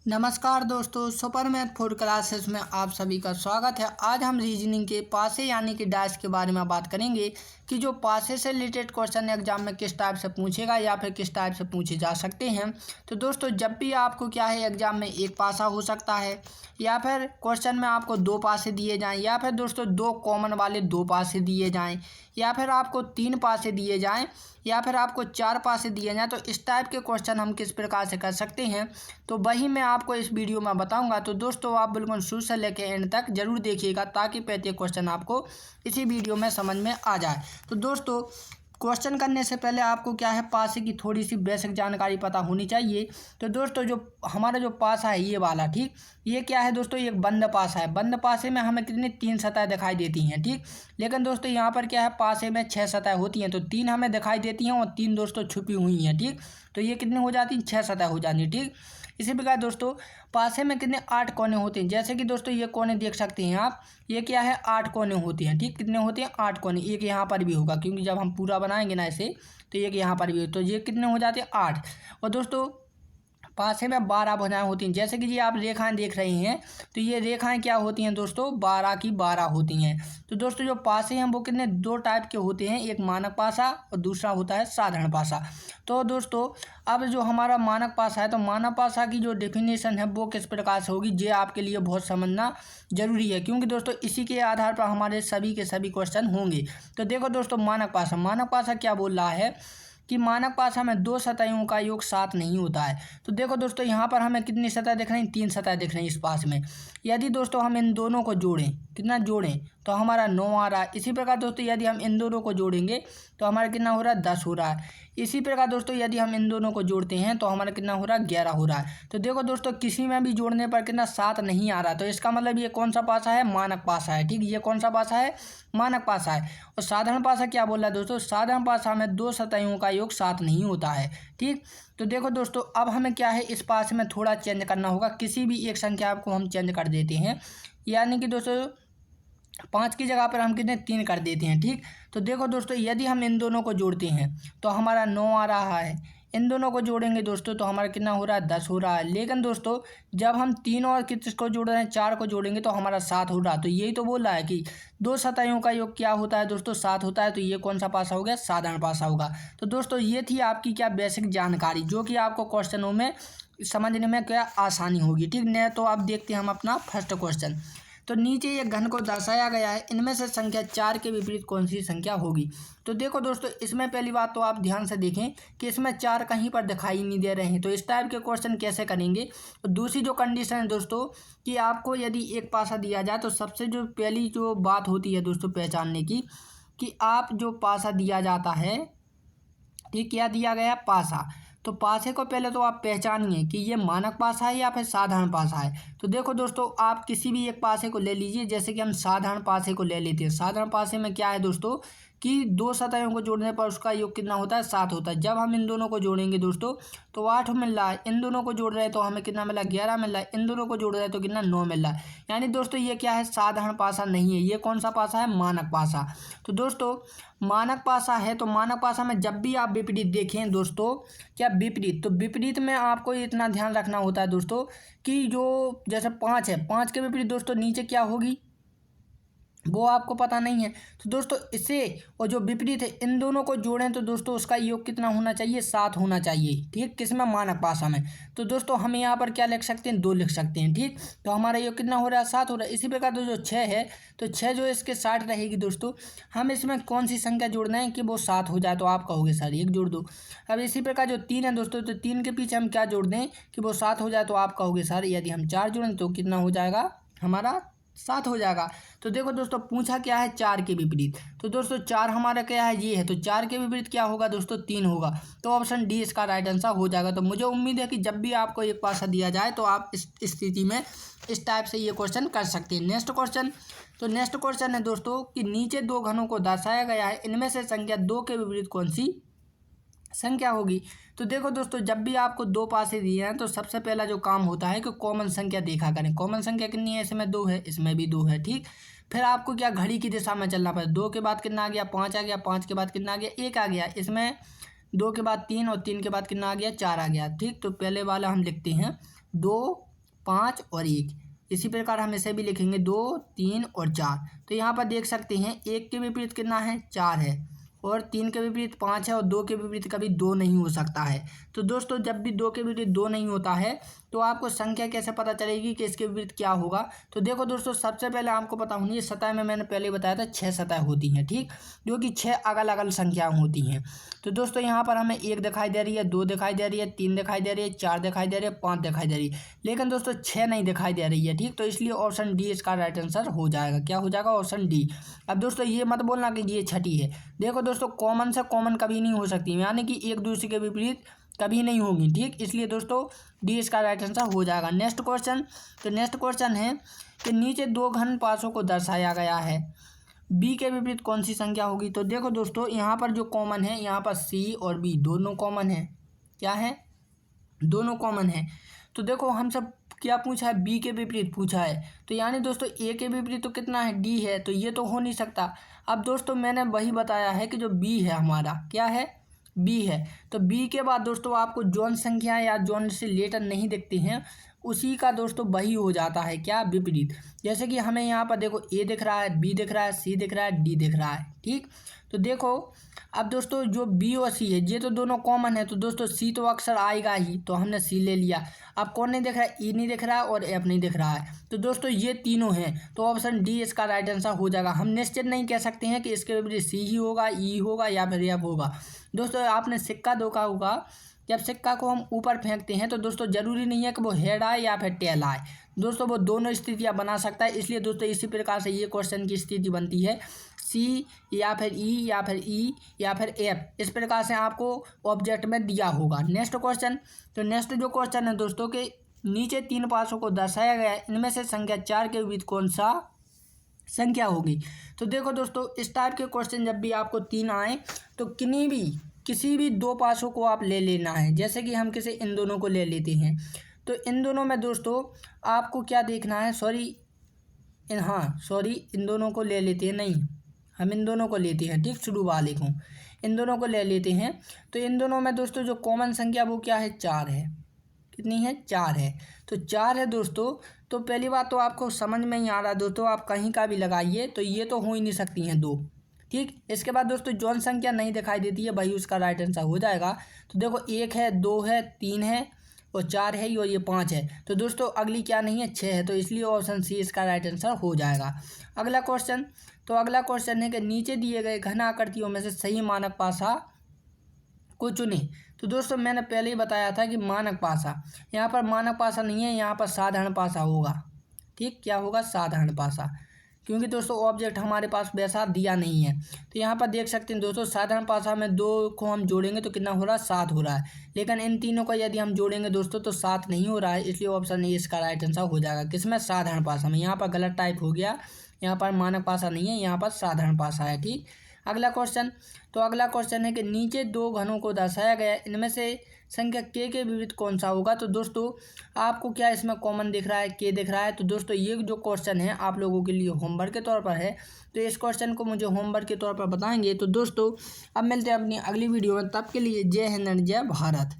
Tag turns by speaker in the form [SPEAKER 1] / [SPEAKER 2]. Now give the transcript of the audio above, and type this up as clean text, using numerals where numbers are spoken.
[SPEAKER 1] नमस्कार दोस्तों, super math 4 classes में आप सभी का स्वागत है। आज हम रीजनिंग के पासे यानी कि डैश के बारे में बात करेंगे कि जो पासे से रिलेटेड क्वेश्चन एग्जाम में किस टाइप से पूछेगा या फिर किस टाइप से पूछे जा सकते हैं। तो दोस्तों, जब भी आपको क्या है एग्जाम में एक पासा हो सकता है या फिर क्वेश्चन में आपको दो पासे दिए जाएं या फिर दोस्तों दो कॉमन वाले दो पासे दिए जाएं या फिर आपको तीन पासे दिए जाएं या फिर आपको चार पासे दिए जाएं, तो इस टाइप के क्वेश्चन हम किस प्रकार से कर सकते हैं तो वही मैं आपको इस वीडियो में बताऊंगा। तो दोस्तों, आप बिल्कुल शुरू से लेकर एंड तक जरूर देखिएगा ताकि प्रत्येक क्वेश्चन आपको इसी वीडियो में समझ में आ जाए। तो दोस्तों, क्वेश्चन करने से पहले आपको क्या है पासे की थोड़ी सी बेसिक जानकारी पता होनी चाहिए। तो दोस्तों, जो हमारा जो पासा है ये वाला, ठीक, ये क्या है दोस्तों, ये एक बंद पासा है। बंद पासे में हमें कितनी तीन सतह दिखाई देती हैं, ठीक। लेकिन दोस्तों यहाँ पर क्या है पासे में छह सतह होती हैं, तो तीन हमें दिखाई देती हैं और तीन दोस्तों छुपी हुई हैं, ठीक। तो ये कितनी हो जाती हैं, छह सतह हो जाती हैं, ठीक। इसी प्रकार दोस्तों पासे में कितने आठ कोने होते हैं, जैसे कि दोस्तों ये कोने देख सकते हैं आप, ये क्या है आठ कोने होते हैं, ठीक। कितने होते हैं, आठ कोने। एक यहाँ पर भी होगा क्योंकि जब हम पूरा बनाएंगे ना इसे तो एक यहाँ पर भी हो, तो ये कितने हो जाते हैं, आठ। और दोस्तों पासे में 12 भुजाएं होती हैं, जैसे कि जी आप रेखाएं देख रही हैं, तो ये रेखाएं क्या होती हैं दोस्तों, 12 की 12 होती हैं। तो दोस्तों जो पासे हैं वो कितने दो टाइप के होते हैं, एक मानक पासा और दूसरा होता है साधारण पासा। तो दोस्तों अब जो हमारा मानक पासा है, तो मानक पासा की जो डेफिनेशन है वो किस प्रकार से होगी, ये आपके लिए बहुत समझना जरूरी है क्योंकि दोस्तों इसी के आधार पर हमारे सभी के सभी क्वेश्चन होंगे। तो देखो दोस्तों, मानक पासा क्या बोल रहा है कि मानक पासा में दो सतहों का योग सात नहीं होता है। तो देखो दोस्तों यहाँ पर हमें कितनी सतह दिख रही हैं, तीन सतह दिख रही हैं इस पास में। यदि दोस्तों हम इन दोनों को जोड़ें, कितना जोड़ें, तो हमारा 9 आ रहा है। इसी प्रकार दोस्तों यदि हम इन दोनों को जोड़ेंगे तो हमारा कितना हो रहा है, 10 हो रहा है। इसी प्रकार दोस्तों यदि हम इन दोनों को जोड़ते हैं तो हमारा कितना हो रहा है, 11 हो रहा है। तो देखो दोस्तों किसी में भी जोड़ने पर कितना 7 नहीं आ रहा, तो इसका मतलब ये कौन सा पासा है, मानक पासा है, ठीक। ये कौन सा पासा है, मानक पासा है। और साधारण पासा क्या बोल रहा है दोस्तों, साधारण पासा में दो सतहों का योग 7 नहीं होता है, ठीक। तो देखो दोस्तों अब हमें क्या है इस पासे में थोड़ा चेंज करना होगा, किसी भी एक संख्या को हम चेंज कर देते हैं, यानी कि दोस्तों 5 की जगह पर हम कितने 3 कर देते हैं, ठीक। तो देखो दोस्तों यदि हम इन दोनों को जोड़ते हैं तो हमारा 9 आ रहा है। इन दोनों को जोड़ेंगे दोस्तों तो हमारा कितना हो रहा है, 10 हो रहा है। लेकिन दोस्तों जब हम तीन और किसको जोड़ रहे हैं, 4 को जोड़ेंगे तो हमारा 7 हो रहा है। तो यही तो बोल रहा है कि दो सतहों का योग क्या होता है दोस्तों, 7 होता है। तो ये कौन सा पासा हो गया, साधारण पासा होगा। तो दोस्तों ये थी आपकी क्या बेसिक जानकारी जो कि आपको क्वेश्चनों में समझने में क्या आसानी होगी, ठीक। नहीं तो आप देखते हैं हम अपना फर्स्ट क्वेश्चन। तो नीचे ये घन को दर्शाया गया है, इनमें से संख्या 4 के विपरीत कौन सी संख्या होगी। तो देखो दोस्तों इसमें पहली बात तो आप ध्यान से देखें कि इसमें 4 कहीं पर दिखाई नहीं दे रहे हैं, तो इस टाइप के क्वेश्चन कैसे करेंगे। तो दूसरी जो कंडीशन है दोस्तों कि आपको यदि एक पासा दिया जाए तो सबसे जो पहली जो बात होती है दोस्तों पहचानने की कि आप जो पासा दिया जाता है, ठीक, क्या दिया गया पासा, तो पासे को पहले तो आप पहचानिए कि ये मानक पासा है या फिर साधारण पासा है। तो देखो दोस्तों आप किसी भी एक पासे को ले लीजिए, जैसे कि हम साधारण पासे को ले लेते हैं। साधारण पासे में क्या है दोस्तों कि दो सतहों को जोड़ने पर उसका योग कितना होता है, 7 होता है। जब हम इन दोनों को जोड़ेंगे दोस्तों तो 8 मिल रहा है। इन दोनों को जोड़ रहे हैं तो हमें कितना मिला, 11 मिल रहा है। इन दोनों को जोड़ रहे हैं तो कितना, 9 मिल रहा है। यानी दोस्तों ये क्या है, साधारण पासा नहीं है, ये कौन सा पासा है, मानक पासा। तो दोस्तों मानक पासा है, तो मानक पासा में जब भी आप विपरीत देखें दोस्तों, क्या विपरीत, तो विपरीत में आपको इतना ध्यान रखना होता है दोस्तों कि जो जैसे 5 है, 5 के विपरीत दोस्तों नीचे क्या होगी वो आपको पता नहीं है। तो दोस्तों इसे और जो विपरीत है इन दोनों को जोड़ें तो दोस्तों उसका योग कितना होना चाहिए, 7 होना चाहिए, ठीक। किसमें, मानक पासा में। तो दोस्तों हम यहाँ पर क्या लिख सकते हैं, 2 लिख सकते हैं, ठीक। तो हमारा योग कितना हो रहा है, 7 हो रहा है। इसी प्रकार तो जो 6 है, तो 6 जो इसके 60 रहेगी दोस्तों, हम इसमें कौन सी संख्या जोड़ना है कि वो 7 हो जाए, तो आप कहोगे सर 1 जोड़ दो। अब इसी प्रकार जो 3 है दोस्तों, तो 3 के पीछे हम क्या जोड़ दें कि वो 7 हो जाए, तो आप कहोगे सर यदि हम 4 जोड़ें तो कितना हो जाएगा, हमारा 7 हो जाएगा। तो देखो दोस्तों पूछा क्या है, 4 के विपरीत। तो दोस्तों 4 हमारा क्या है, ये है, तो 4 के विपरीत क्या होगा दोस्तों, 3 होगा। तो ऑप्शन डी इसका राइट आंसर हो जाएगा। तो मुझे उम्मीद है कि जब भी आपको एक पासा दिया जाए तो आप इस स्थिति में इस टाइप से ये क्वेश्चन कर सकते हैं। नेक्स्ट क्वेश्चन, तो नेक्स्ट क्वेश्चन है दोस्तों कि नीचे दो घनों को दर्शाया गया है, इनमें से संख्या 2 के विपरीत कौन सी संख्या होगी। तो देखो दोस्तों जब भी आपको दो पासे दिए हैं तो सबसे पहला जो काम होता है कि कॉमन संख्या देखा करें। कॉमन संख्या कितनी है, इसमें 2 है, इसमें भी 2 है, ठीक। फिर आपको क्या घड़ी की दिशा में चलना पड़ेगा। 2 के बाद कितना आ गया, 5 आ गया, 5 के बाद कितना आ गया, 1 आ गया। इसमें 2 के बाद 3 और 3 के बाद कितना आ गया, 4 आ गया, ठीक। तो पहले वाला हम लिखते हैं 2 5 और 1। इसी प्रकार हम इसे भी लिखेंगे 2, 3 और 4। तो यहाँ पर देख सकते हैं 1 के विपरीत कितना है, 4 है, और 3 के विपरीत 5 है, और 2 के विपरीत कभी 2 नहीं हो सकता है। तो दोस्तों जब भी 2 के विपरीत 2 नहीं होता है तो आपको संख्या कैसे पता चलेगी कि इसके विपरीत क्या होगा। तो देखो दोस्तों, सबसे पहले आपको पता होनी है, सतह में मैंने पहले बताया था 6 सतह होती हैं, ठीक, जो कि 6 अलग अलग संख्याएं होती हैं। तो दोस्तों यहाँ पर हमें 1 दिखाई दे रही है, 2 दिखाई दे रही है, 3 दिखाई दे रही है, 4 दिखाई दे रही है, 5 दिखाई दे रही है, लेकिन दोस्तों 6 नहीं दिखाई दे रही है, ठीक। तो इसलिए ऑप्शन डी इसका राइट आंसर हो जाएगा। क्या हो जाएगा, ऑप्शन डी। अब दोस्तों ये मत बोलना कि ये छठी है। देखो दोस्तों, कॉमन से कॉमन कभी नहीं हो सकती, यानी कि एक दूसरे के विपरीत कभी नहीं होगी, ठीक। इसलिए दोस्तों डी इसका राइट आंसर हो जाएगा। नेक्स्ट क्वेश्चन, तो नेक्स्ट क्वेश्चन है कि नीचे 2 घन पासों को दर्शाया गया है, बी के विपरीत कौन सी संख्या होगी। तो देखो दोस्तों, यहाँ पर जो कॉमन है, यहाँ पर सी और बी दोनों कॉमन है। क्या है, दोनों कॉमन है। तो देखो हम सब क्या पूछा है, बी के विपरीत पूछा है, तो यानी दोस्तों ए के विपरीत तो कितना है, डी है, तो ये तो हो नहीं सकता। अब दोस्तों मैंने वही बताया है कि जो बी है हमारा, क्या है, बी है। तो बी के बाद दोस्तों आपको जौन संख्या या जौन से लेटर नहीं दिखते हैं उसी का दोस्तों वही हो जाता है, क्या, विपरीत। जैसे कि हमें यहाँ पर देखो ए दिख रहा है, बी दिख रहा है, सी दिख रहा है, डी दिख रहा है, ठीक। तो देखो अब दोस्तों जो बी और सी है ये तो दोनों कॉमन है, तो दोस्तों सी तो अक्सर आएगा ही, तो हमने सी ले लिया। अब कौन नहीं दिख रहा है, ई नहीं दिख रहा है और एफ नहीं दिख रहा है, तो दोस्तों ये तीनों हैं, तो ऑप्शन डी इसका राइट आंसर हो जाएगा। हम निश्चित नहीं कह सकते हैं कि इसके विपरीत सी ही होगा, ई होगा या फिर एफ होगा। दोस्तों आपने सिक्का देखा होगा, जब सिक्का को हम ऊपर फेंकते हैं तो दोस्तों ज़रूरी नहीं है कि वो हेड आए या फिर टेल आए, दोस्तों वो दोनों स्थितियां बना सकता है। इसलिए दोस्तों इसी प्रकार से ये क्वेश्चन की स्थिति बनती है, सी या फिर ई या फिर ई या फिर एफ, इस प्रकार से आपको ऑब्जेक्ट में दिया होगा। नेक्स्ट क्वेश्चन, तो नेक्स्ट जो क्वेश्चन है दोस्तों के नीचे 3 पासों को दर्शाया गया है, इनमें से संख्या 4 के विपरीत कौन सा संख्या होगी। तो देखो दोस्तों, इस टाइप के क्वेश्चन जब भी आपको 3 आए तो किसी भी 2 पासों को आप ले लेना है। जैसे कि हम किसी इन दोनों को ले लेते हैं, तो इन दोनों में दोस्तों आपको क्या देखना है, इन दोनों को ले लेते हैं, नहीं हम इन दोनों को लेते हैं, ठीक, शुरू वाले को इन दोनों को ले लेते हैं। तो इन दोनों में दोस्तों जो कॉमन संख्या वो क्या है, 4 है। कितनी है, 4 है। तो 4 है दोस्तों। तो पहली बात तो आपको समझ में ही आ रहा है दोस्तों, आप कहीं का भी लगाइए तो ये तो हो ही नहीं सकती हैं 2, ठीक। इसके बाद दोस्तों जौन संख्या नहीं दिखाई देती है वही उसका राइट आंसर हो जाएगा। तो देखो 1 है, 2 है, 3 है और 4 है और ये 5 है। तो दोस्तों अगली क्या नहीं है, 6 है, तो इसलिए ऑप्शन सी इसका राइट आंसर हो जाएगा। अगला क्वेश्चन, तो अगला क्वेश्चन है कि नीचे दिए गए घन आकृतियों में से सही मानक पासा को चुने। तो दोस्तों मैंने पहले ही बताया था कि मानक पासा, यहाँ पर मानक पासा नहीं है, यहाँ पर साधारण पासा होगा, ठीक। क्या होगा, साधारण पासा, क्योंकि दोस्तों ऑब्जेक्ट हमारे पास वैसा दिया नहीं है। तो यहाँ पर देख सकते हैं दोस्तों, साधारण पासा में 2 को हम जोड़ेंगे तो कितना हो रहा है, 7 हो रहा है, लेकिन इन तीनों को यदि हम जोड़ेंगे दोस्तों तो 7 नहीं हो रहा है, इसलिए ऑप्शन ए इसका राइट आंसर हो जाएगा। किसमें, साधारण पासा में। यहाँ पर गलत टाइप हो गया, यहाँ पर मानक पासा नहीं है, यहाँ पर साधारण पासा है, ठीक। अगला क्वेश्चन, तो अगला क्वेश्चन है कि नीचे 2 घनों को दर्शाया गया है, इनमें से संख्या के विपरीत कौन सा होगा। तो दोस्तों आपको क्या इसमें कॉमन दिख रहा है, के दिख रहा है। तो दोस्तों ये जो क्वेश्चन है आप लोगों के लिए होमवर्क के तौर पर है, तो इस क्वेश्चन को मुझे होमवर्क के तौर पर बताएंगे। तो दोस्तों अब मिलते हैं अपनी अगली वीडियो में, तब के लिए जय हिंद, जय भारत।